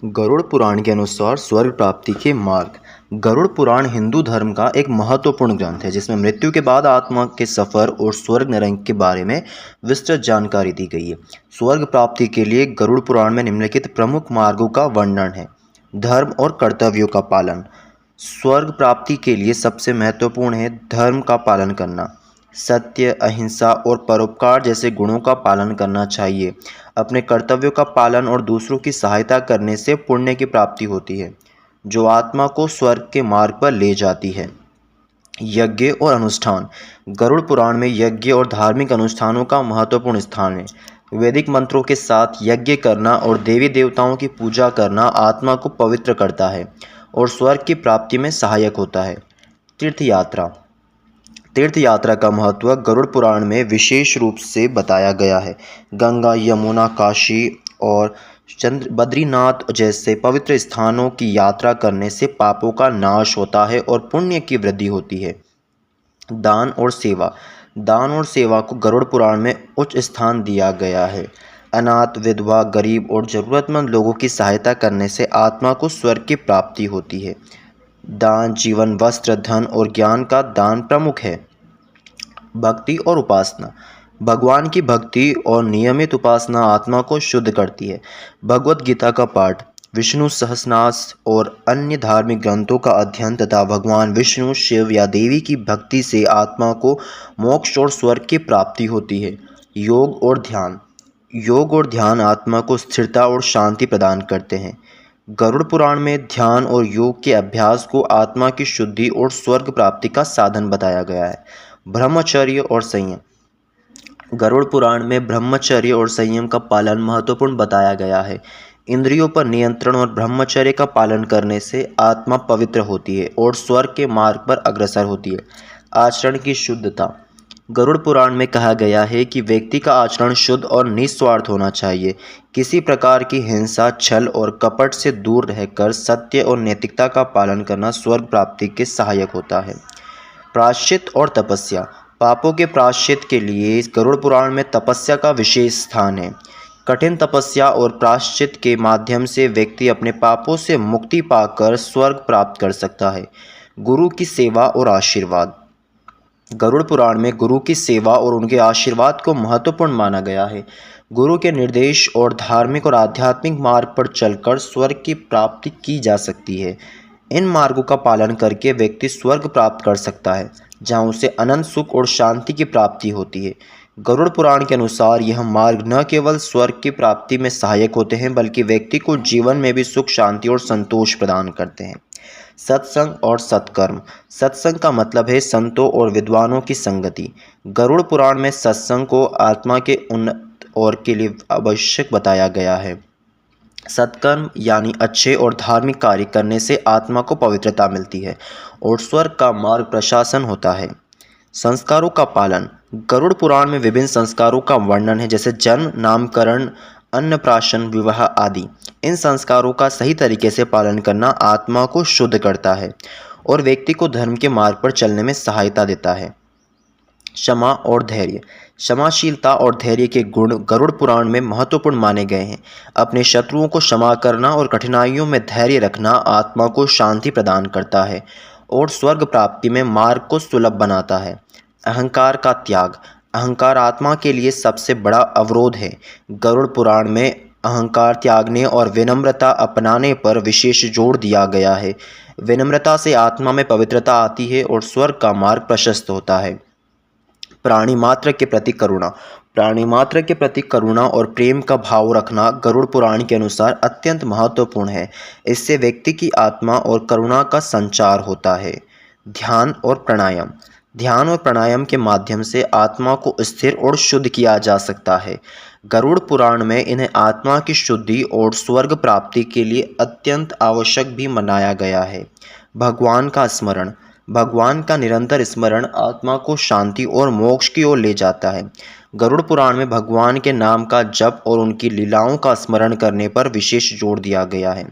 गरुड़ पुराण के अनुसार स्वर्ग प्राप्ति के मार्ग। गरुड़ पुराण हिंदू धर्म का एक महत्वपूर्ण ग्रंथ है जिसमें मृत्यु के बाद आत्मा के सफर और स्वर्ग नरक के बारे में विस्तृत जानकारी दी गई है। स्वर्ग प्राप्ति के लिए गरुड़ पुराण में निम्नलिखित प्रमुख मार्गों का वर्णन है। धर्म और कर्तव्यों का पालन। स्वर्ग प्राप्ति के लिए सबसे महत्वपूर्ण है धर्म का पालन करना। सत्य, अहिंसा और परोपकार जैसे गुणों का पालन करना चाहिए। अपने कर्तव्यों का पालन और दूसरों की सहायता करने से पुण्य की प्राप्ति होती है जो आत्मा को स्वर्ग के मार्ग पर ले जाती है। यज्ञ और अनुष्ठान। गरुड़ पुराण में यज्ञ और धार्मिक अनुष्ठानों का महत्वपूर्ण स्थान है। वैदिक मंत्रों के साथ यज्ञ करना और देवी देवताओं की पूजा करना आत्मा को पवित्र करता है और स्वर्ग की प्राप्ति में सहायक होता है। तीर्थ यात्रा। तीर्थ यात्रा का महत्व गरुड़ पुराण में विशेष रूप से बताया गया है। गंगा, यमुना, काशी और बद्रीनाथ जैसे पवित्र स्थानों की यात्रा करने से पापों का नाश होता है और पुण्य की वृद्धि होती है। दान और सेवा। दान और सेवा को गरुड़ पुराण में उच्च स्थान दिया गया है। अनाथ, विधवा, गरीब और ज़रूरतमंद लोगों की सहायता करने से आत्मा को स्वर्ग की प्राप्ति होती है। दान, जीवन, वस्त्र, धन और ज्ञान का दान प्रमुख है। भक्ति और उपासना। भगवान की भक्ति और नियमित उपासना आत्मा को शुद्ध करती है। भगवत गीता का पाठ, विष्णु सहस्रनाम और अन्य धार्मिक ग्रंथों का अध्ययन तथा भगवान विष्णु, शिव या देवी की भक्ति से आत्मा को मोक्ष और स्वर्ग की प्राप्ति होती है। योग और ध्यान। योग और ध्यान आत्मा को स्थिरता और शांति प्रदान करते हैं। गरुड़ पुराण में ध्यान और योग के अभ्यास को आत्मा की शुद्धि और स्वर्ग प्राप्ति का साधन बताया गया है। ब्रह्मचर्य और संयम। गरुड़ पुराण में ब्रह्मचर्य और संयम का पालन महत्वपूर्ण बताया गया है। इंद्रियों पर नियंत्रण और ब्रह्मचर्य का पालन करने से आत्मा पवित्र होती है और स्वर्ग के मार्ग पर अग्रसर होती है। आचरण की शुद्धता। गरुड़ पुराण में कहा गया है कि व्यक्ति का आचरण शुद्ध और निस्वार्थ होना चाहिए। किसी प्रकार की हिंसा, छल और कपट से दूर रहकर सत्य और नैतिकता का पालन करना स्वर्ग प्राप्ति के सहायक होता है। प्रायश्चित और तपस्या। पापों के प्रायश्चित के लिए गरुड़ पुराण में तपस्या का विशेष स्थान है। कठिन तपस्या और प्रायश्चित के माध्यम से व्यक्ति अपने पापों से मुक्ति पाकर स्वर्ग प्राप्त कर सकता है। गुरु की सेवा और आशीर्वाद। गरुड़ पुराण में गुरु की सेवा और उनके आशीर्वाद को महत्वपूर्ण माना गया है। गुरु के निर्देश और धार्मिक और आध्यात्मिक मार्ग पर चलकर स्वर्ग की प्राप्ति की जा सकती है। इन मार्गों का पालन करके व्यक्ति स्वर्ग प्राप्त कर सकता है जहां उसे अनंत सुख और शांति की प्राप्ति होती है। गरुड़ पुराण के अनुसार यह मार्ग न केवल स्वर्ग की प्राप्ति में सहायक होते हैं बल्कि व्यक्ति को जीवन में भी सुख, शांति और संतोष प्रदान करते हैं। सत्संग और सत्कर्म। सत्संग का मतलब है संतों और विद्वानों की संगति। गरुड़ पुराण में सत्संग को आत्मा के उन्नत और के लिए आवश्यक बताया गया है। सत्कर्म यानी अच्छे और धार्मिक कार्य करने से आत्मा को पवित्रता मिलती है और स्वर्ग का मार्ग प्रशासन होता है। संस्कारों का पालन। गरुड़ पुराण में विभिन्न संस्कारों का वर्णन है जैसे जन्म, नामकरण, अन्नप्राशन, विवाह आदि। इन संस्कारों का सही तरीके से पालन करना आत्मा को शुद्ध करता है और व्यक्ति को धर्म के मार्ग पर चलने में सहायता देता है। क्षमा और धैर्य। क्षमाशीलता और धैर्य के गुण गरुड़ पुराण में महत्वपूर्ण माने गए हैं। अपने शत्रुओं को क्षमा करना और कठिनाइयों में धैर्य रखना आत्मा को शांति प्रदान करता है और स्वर्ग प्राप्ति में मार्ग को सुलभ बनाता है। अहंकार का त्याग। अहंकार आत्मा के लिए सबसे बड़ा अवरोध है। गरुड़ पुराण में अहंकार त्यागने और विनम्रता अपनाने पर विशेष जोर दिया गया है। विनम्रता से आत्मा में पवित्रता आती है और स्वर्ग का मार्ग प्रशस्त होता है। प्राणी मात्र के प्रति करुणा। प्राणी मात्र के प्रति करुणा और प्रेम का भाव रखना गरुड़ पुराण के अनुसार अत्यंत महत्वपूर्ण है। इससे व्यक्ति की आत्मा और करुणा का संचार होता है। ध्यान और प्राणायाम। ध्यान और प्राणायाम के माध्यम से आत्मा को स्थिर और शुद्ध किया जा सकता है। गरुड़ पुराण में इन्हें आत्मा की शुद्धि और स्वर्ग प्राप्ति के लिए अत्यंत आवश्यक भी मनाया गया है। भगवान का स्मरण। भगवान का निरंतर स्मरण आत्मा को शांति और मोक्ष की ओर ले जाता है। गरुड़ पुराण में भगवान के नाम का जप और उनकी लीलाओं का स्मरण करने पर विशेष जोर दिया गया है।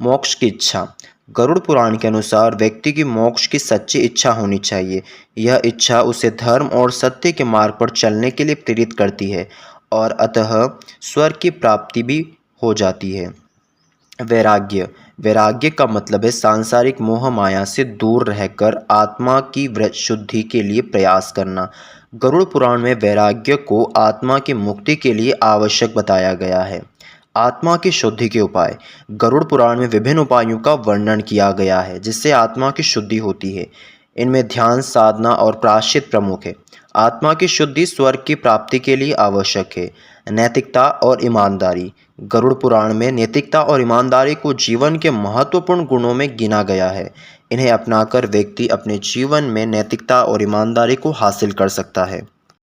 मोक्ष की इच्छा। गरुड़ पुराण के अनुसार व्यक्ति की मोक्ष की सच्ची इच्छा होनी चाहिए। यह इच्छा उसे धर्म और सत्य के मार्ग पर चलने के लिए प्रेरित करती है और अतः स्वर्ग की प्राप्ति भी हो जाती है। वैराग्य। वैराग्य का मतलब है सांसारिक मोह माया से दूर रहकर आत्मा की शुद्धि के लिए प्रयास करना। गरुड़ पुराण में वैराग्य को आत्मा की मुक्ति के लिए आवश्यक बताया गया है। आत्मा की शुद्धि के उपाय। गरुड़ पुराण में विभिन्न उपायों का वर्णन किया गया है जिससे आत्मा की शुद्धि होती है। इनमें ध्यान, साधना और प्रायश्चित प्रमुख है। आत्मा की शुद्धि स्वर्ग की प्राप्ति के लिए आवश्यक है। नैतिकता और ईमानदारी। गरुड़ पुराण में नैतिकता और ईमानदारी को जीवन के महत्वपूर्ण गुणों में गिना गया है। इन्हें अपनाकर व्यक्ति अपने जीवन में नैतिकता और ईमानदारी को हासिल कर सकता है।